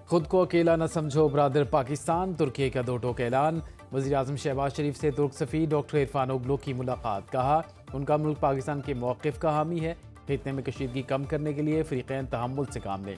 खुद को अकेला न समझो ब्रादर पाकिस्तान, तुर्की का दो टोक ऐलान। वज़ीर-ए-आज़म शहबाज शरीफ से तुर्क सफ़ीर डॉक्टर इरफान ओगलू की मुलाकात। कहा उनका मुल्क पाकिस्तान के मौक़िफ़ का हामी है। खित्ते में कशीदगी कम करने के लिए फ़रीक़ैन तहम्मुल से काम लें।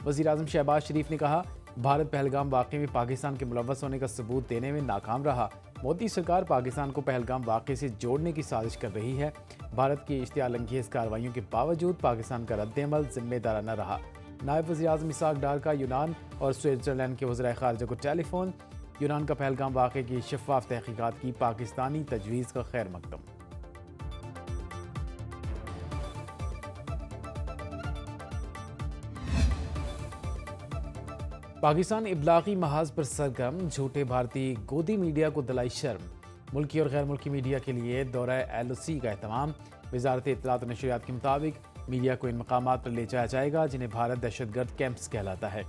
वज़ीर-ए-आज़म शहबाज शरीफ ने कहा भारत पहलगाम वाक़े में पाकिस्तान के मुलव्वस होने का सबूत देने में नाकाम रहा। मोदी सरकार पाकिस्तान को पहलगाम वाक़े से जोड़ने की साजिश कर रही है। भारत की इश्तियाल अंगेज़ कार्रवाइयों के बावजूद पाकिस्तान का रद्द-ए-अमल ज़िम्मेदाराना रहा। नायब वज़ीर-ए-आज़म इसहाक़ डार का यूनान और स्विट्ज़रलैंड के वज़ीर ख़ारिजा को टेलीफोन। यूनान का पहलगाम वाक़े की शफ़ाफ़ तहक़ीक़ात की पाकिस्तानी तजवीज़ का खैर मक़दम। पाकिस्तान इब्लाग़ी महाज पर सरगर्म, झूठे भारतीय गोदी मीडिया को दिलाई शर्म। मुल्की और गैर मुल्की मीडिया के लिए दौरा LOC का एहतमाम। वज़ारत इत्तलात और नशरियात के मुताबिक मीडिया को इन मकामात पर ले जाया जाएगा जिन्हें भारत दहशतगर्द कैंप्स कहलाता है।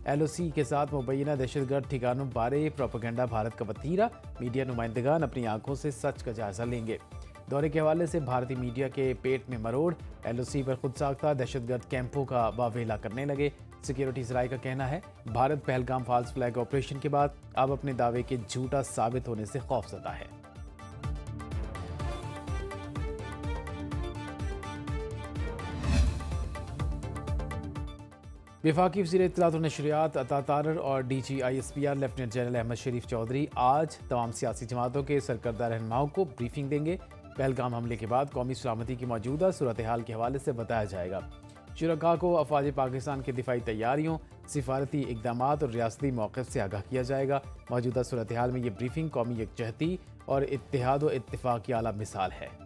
LOC के साथ मुबैना दहशतगर्द ठिकानों बारे प्रोपेगेंडा भारत का वतीरा। मीडिया नुमाइंदगान अपनी आंखों से सच का जायजा लेंगे। दौरे के हवाले से भारतीय मीडिया के पेट में मरोड़। LOC पर खुद साख्ता दहशतगर्द कैंपों का वावेला करने लगे। सिक्योरिटी ज़राए का कहना है Bharat Pahalgam false flag operation के बाद अब अपने दावे के झूठा साबित होने से खौफजदा है। वफाकी वज़ीर इत्तलात और नशरियात अता तारर और DG ISPR lieutenant general Ahmed Sharif Chaudhry आज तमाम सियासी जमातों के सरकर्दा रहनुमाओं को ब्रीफिंग देंगे। पहलगाम हमले के बाद कौमी सलामती की मौजूदा सूरत हाल के हवाले से बताया जाएगा। शुरका को अफवाज पाकिस्तान की दिफाई तैयारियों, सिफारती इक़दामात और रियासती मौक़िफ़ से आगाह किया जाएगा। मौजूदा सूरत हाल में ये ब्रीफिंग कौमी यकजहती और इत्तेहाद व इत्तिफ़ाक़ की आला मिसाल है।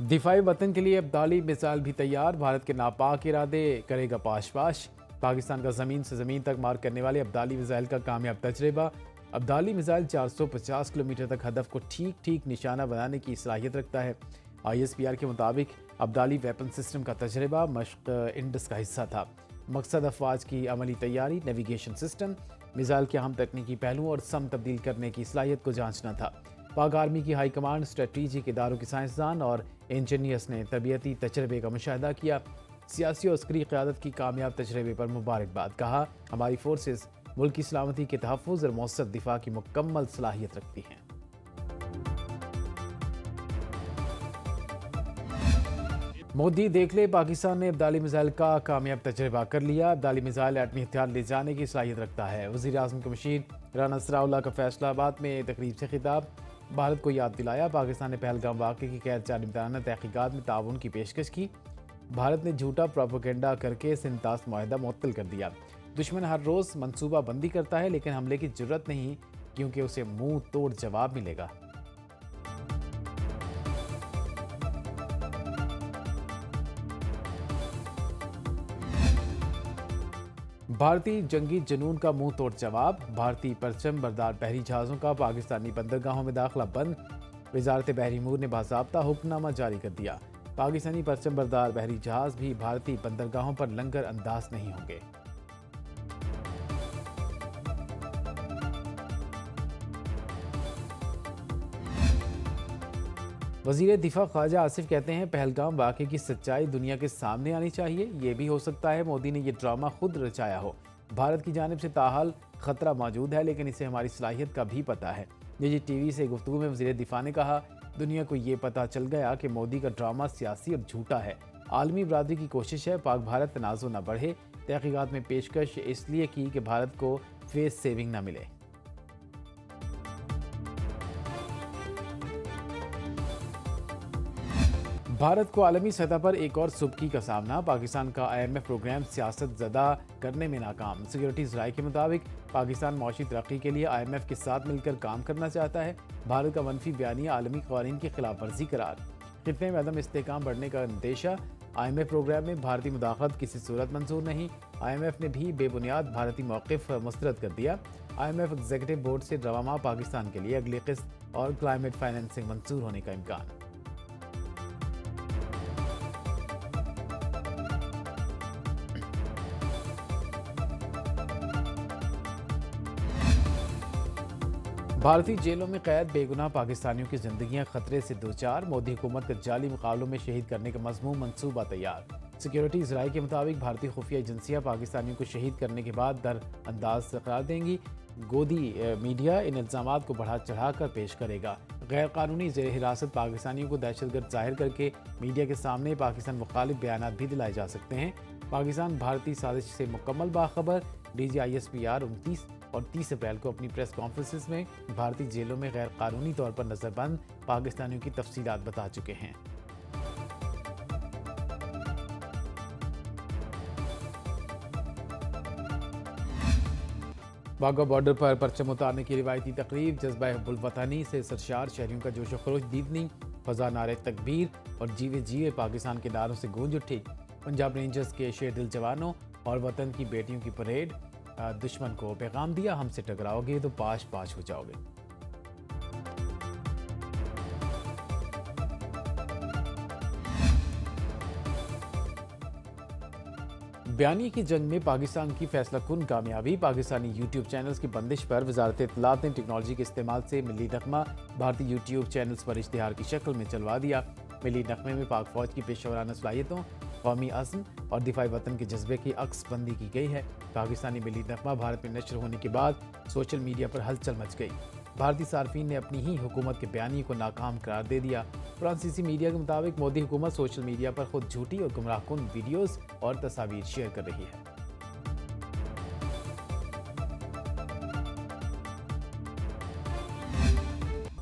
दिफाई वतन के लिए अब्दाली मिसाइल भी तैयार। भारत के नापाक इरादे करेगा पाश पाश। पाकिस्तान का ज़मीन से ज़मीन तक मार करने वाले अब्दाली मिसाइल का कामयाब तजर्बा। अब्दाली मिसाइल 450 किलोमीटर तक हदफ को ठीक ठीक निशाना बनाने की सलाहियत रखता है। ISPR के मुताबिक अब्दाली वेपन सिस्टम का तजर्बा मश्क इंडस का हिस्सा था। मकसद अफवाज की अमली तैयारी, नेविगेशन सिस्टम, मिसाइल के अहम तकनीकी पहलुओं और सम तब्दील करने की सलाहियत को जांचना था। पाक आर्मी की हाई कमांड, स्ट्रेटेजिक इदारों के साइंसदान और इंजीनियर्स ने तरबियती तजर्बे का मुशाहिदा किया। सियासी और अस्करी क़यादत की कामयाब तजर्बे पर मुबारकबाद। कहा हमारी फोर्सेस मुल्क की सलामती के तहफ़्फ़ुज़ और मौसर दिफा की मुकम्मल सलाहियत रखती हैं। मोदी देख ले पाकिस्तान ने अब्दाली मिसाइल का कामयाब तजर्बा कर लिया। अब्दाली मिसाइल एटमी हथियार ले जाने की सलाहियत रखता है। वज़ीर-ए-आज़म के मुशीर राना सनाउल्लाह का फैसलाबाद में तकरीब से खिताब। भारत को याद दिलाया पाकिस्तान ने पहलगाम वाक़े की गैर जानिबदाराना तहक़ीक़ात में ताउन की पेशकश की। भारत ने झूठा प्रोपेगेंडा करके सिंतास मुआहदा मुअत्तल कर दिया। दुश्मन हर रोज़ मनसूबा बंदी करता है लेकिन हमले की जुर्रत नहीं, क्योंकि उसे मुंह तोड़ जवाब मिलेगा। भारतीय जंगी जुनून का मुंह तोड़ जवाब। भारतीय परचम बरदार बहरी जहाज़ों का पाकिस्तानी बंदरगाहों में दाखिला बंद। वज़ारत बहरी अमूर ने बाज़ाब्ता हुक्मनामा जारी कर दिया। पाकिस्तानी परचम बरदार बहरी जहाज़ भी भारतीय बंदरगाहों पर लंगर अंदाज नहीं होंगे। वज़ीर दिफा ख्वाजा आसिफ कहते हैं पहलगाम वाक़े की सच्चाई दुनिया के सामने आनी चाहिए। ये भी हो सकता है मोदी ने यह ड्रामा खुद रचाया हो। भारत की जानिब से ताहाल ख़तरा मौजूद है लेकिन इसे हमारी सलाहियत का भी पता है। निजी TV से गुफ्तगू में वज़ीर दिफा ने कहा दुनिया को ये पता चल गया कि मोदी का ड्रामा सियासी और झूठा है। आलमी बरादरी की कोशिश है पाक भारत तनाज़ुर न बढ़े। तहक़ीक़ात में पेशकश इसलिए की कि भारत को फेस सेविंग न मिले। भारत को आलमी सतह पर एक और सुबकी का सामना। पाकिस्तान का IMF प्रोग्राम सियासत ज़दा करने में नाकाम। सिक्योरिटी ज़राए के मुताबिक पाकिस्तान मौशी तरक्की के लिए IMF के साथ मिलकर काम करना चाहता है। भारत का मनफी बयानिया आलमी क़वानीन की खिलाफ वर्जी करार। खित्ते में अदम इस्तेहकाम बढ़ने का अंदेशा। IMF प्रोग्राम में भारतीय मुदाखलत किसी सूरत मंजूर नहीं। IMF ने भी बेबुनियाद भारतीय मौक़िफ़ मुस्तरद कर दिया। IMF एग्जीक्यूटिव बोर्ड से रवा माह पाकिस्तान के लिए अगली किस्त और क्लाइमेट फाइनेंसिंग मंजूर होने का इम्कान। भारतीय जेलों में कैद बेगुनाह पाकिस्तानियों की जिंदगियां खतरे से दो चार। मोदी हुकूमत का जाली मुकाबलों में शहीद करने का मजमून मंसूबा तैयार। सिक्योरिटी इसराइल के मुताबिक भारतीय खुफिया एजेंसियां पाकिस्तानियों को शहीद करने के बाद दर अंदाज करार देंगी। गोदी मीडिया इन इल्जामात को बढ़ा चढ़ा कर पेश करेगा। गैर कानूनी जेर हिरासत पाकिस्तानियों को दहशतगर्द जाहिर करके मीडिया के सामने पाकिस्तान मुखालिफ बयान भी दिलाए जा सकते हैं। पाकिस्तान भारतीय साजिश से मुकम्मल बाखबर। DGISPR 29 और 30 अप्रैल को अपनी प्रेस कॉन्फ्रेंसिस में भारतीय जेलों में गैर कानूनी तौर पर नजरबंद पाकिस्तानियों की तफसीलात बता चुके हैं। वाघा बॉर्डर पर परचम उतारने की रिवायती तकरीब जज्बा हुब्बुल वतनी से सरशार। शहरियों का जोश खरोश दीदनी, फजा नारे तकबीर और जीवे जीवे पाकिस्तान के नारों से गूंज उठी। पंजाब रेंजर्स के शेर दिल जवानों और वतन की बेटियों की परेड। दुश्मन को पैगाम दिया, हमसे टकराओगे तो पाश पाश हो जाओगे। बयानी की जंग में पाकिस्तान की फैसला कुन कामयाबी। पाकिस्तानी यूट्यूब चैनल्स की बंदिश पर वजारत इत्तलात ने टेक्नोलॉजी के इस्तेमाल से मिली नगमा भारतीय यूट्यूब चैनल्स पर इश्तिहार की शक्ल में चलवा दिया। मिली नगमे में पाक फौज की पेशेवराना सलाहियतों, कौमी अज़्म और दिफाई वतन के जज्बे की अक्सबंदी की गई है। पाकिस्तानी मिली नगमा भारत में नशर होने के बाद सोशल मीडिया पर हलचल मच गई। भारतीय सार्फिन ने अपनी ही हुकूमत के बयानी को नाकाम करार दे दिया। फ्रांसीसी मीडिया के मुताबिक मोदी हुकूमत सोशल मीडिया पर खुद झूठी और गुमराहकुन वीडियोस और तस्वीर शेयर कर रही है।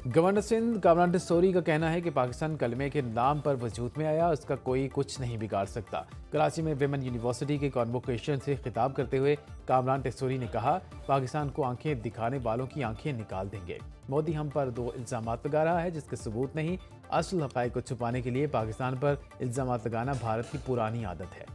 गवर्नर सिंध कामरान टिस्सौरी का कहना है कि पाकिस्तान कलमे के नाम पर वजूद में आया, उसका कोई कुछ नहीं बिगाड़ सकता। कराची में विमेन यूनिवर्सिटी के कॉन्वोकेशन से खिताब करते हुए कामरान टिस्सौरी ने कहा, पाकिस्तान को आंखें दिखाने वालों की आंखें निकाल देंगे। मोदी हम पर दो इल्जामात लगा रहा है जिसके सबूत नहीं। असल हक़ाइक़ को छुपाने के लिए पाकिस्तान पर इल्जामात लगाना भारत की पुरानी आदत है।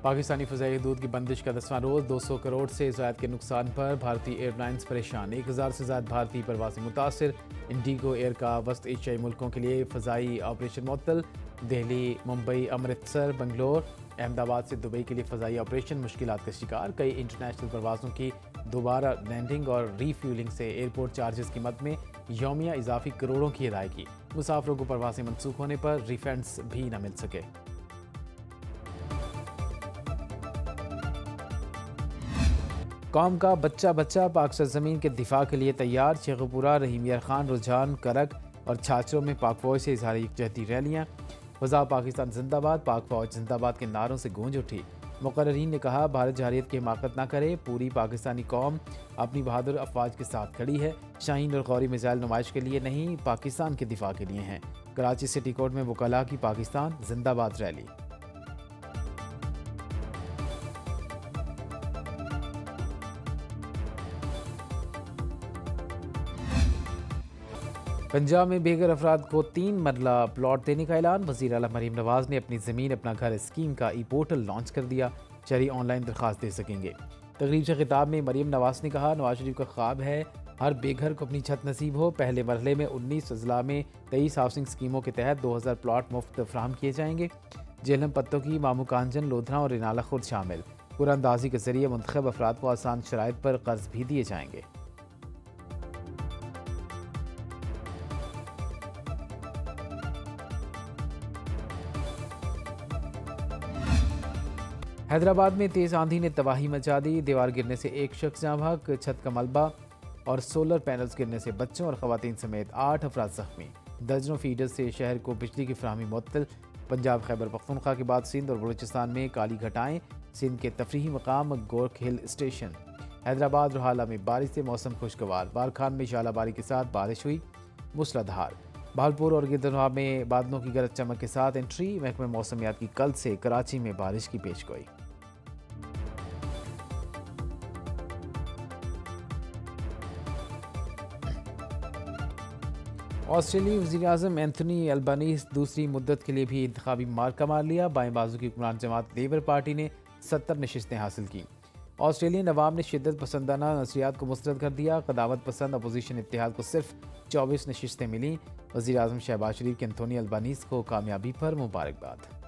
पाकिस्तानी फ़ज़ाई हदूद की बंदिश का 10वां रोज़। 200 करोड़ से ज़ायद के नुकसान पर भारतीय एयरलाइंस परेशान। 1000 से ज़्यादा भारतीय प्रवासी मुतासिर। इंडिगो एयर का वस्त एशियाई मुल्कों के लिए फ़ज़ाई ऑपरेशन मुअत्तल। दिल्ली, मुंबई, अमृतसर, बंगलोर, अहमदाबाद से दुबई के लिए फ़ज़ाई ऑपरेशन मुश्किलात का शिकार। कई इंटरनेशनल प्रवासों की दोबारा लैंडिंग और रीफ्यूलिंग से एयरपोर्ट चार्जेस की मद में यौमिया इजाफी करोड़ों की अदायगी। मुसाफिरों को प्रवासी मनसूख होने पर रिफंड्स भी न मिल सके। कौम का बच्चा बच्चा पाक सरजमीन के दिफा के लिए तैयार। शेखपुरा, रहीम यार खान, रुझान, करक और छाछरों में पाक फौज से इजहार यकजहती रैलियाँ। फजा पाकिस्तान जिंदाबाद, पाक फौज जिंदाबाद के नारों से गूंज उठी। मुकर्रीन ने कहा, भारत जहरियत की हिमाकत न करे, पूरी पाकिस्तानी कौम अपनी बहादुर अफवाज के साथ खड़ी है। शाहीन और गौरी मिसाइल नुमाइश के लिए नहीं, पाकिस्तान के दिफा के लिए हैं। कराची सिटी कोर्ट में वकला की पाकिस्तान जिंदाबाद रैली। पंजाब में बेघर अफराद को 3 मरला प्लॉट देने का ऐलान। वज़ीर आला मरीम नवाज ने अपनी ज़मीन अपना घर स्कीम का ई पोर्टल लॉन्च कर दिया। शहरी ऑनलाइन दरख्वास्त दे सकेंगे। तकरीब से खिताब में मरीम नवाज ने कहा, नवाज शरीफ का ख्वाब है हर बेघर को अपनी छत नसीब हो। पहले मरहले में 19 अजला में 23 हाउसिंग स्कीमों के तहत 2000 प्लॉट मुफ्त फराहम किए जाएंगे। जेलम पत्तों की, मामू कांजन, लोधरा और रिनाला खुर्द शामिल। कुरानदाजी के जरिए मुंतखब अफराद को आसान शराइत पर कर्ज भी दिए जाएंगे। हैदराबाद में तेज़ आंधी ने तबाही मचा दी। दीवार गिरने से एक शख्स जाँ बहक, छत का मलबा और सोलर पैनल्स गिरने से बच्चों और ख़वातीन समेत 8 अफराद जख्मी। दर्जनों फीडर्स से शहर को बिजली की फराहमी मुअत्तल। पंजाब खैबर पख्तूनख्वा के बाद सिंध और बलूचिस्तान में काली घटाएं। सिंध के तफरीही मकाम गोरख हिल स्टेशन। हैदराबाद रोहाला में बारिश से मौसम खुशगवार। बारखान में शालाबारी के साथ बारिश हुई मूसलाधार। भावलपुर और गिरदनवा में बादलों की गरज चमक के साथ एंट्री। महकमे मौसमियात की कल से कराची में बारिश की पेशगोई। ऑस्ट्रेलियाई वज़ीर-ए-आज़म एंथनी अल्बानीज़ दूसरी मुद्दत के लिए भी इंतखाबी मार्का मार लिया। बाएं बाजू की हुक्मरान जमात लेबर पार्टी ने 70 नशिस्तें हासिल की। ऑस्ट्रेलियन अवाम ने शिद्दत पसंदाना नज़रियात को मुस्तरद कर दिया। क़दावत पसंद अपोजिशन इत्तेहाद को सिर्फ 24 नशिस्तें मिलीं। वज़ीर-ए-आज़म शहबाज शरीफ के एंथोनी अल्बानीज़ को कामयाबी पर मुबारकबाद।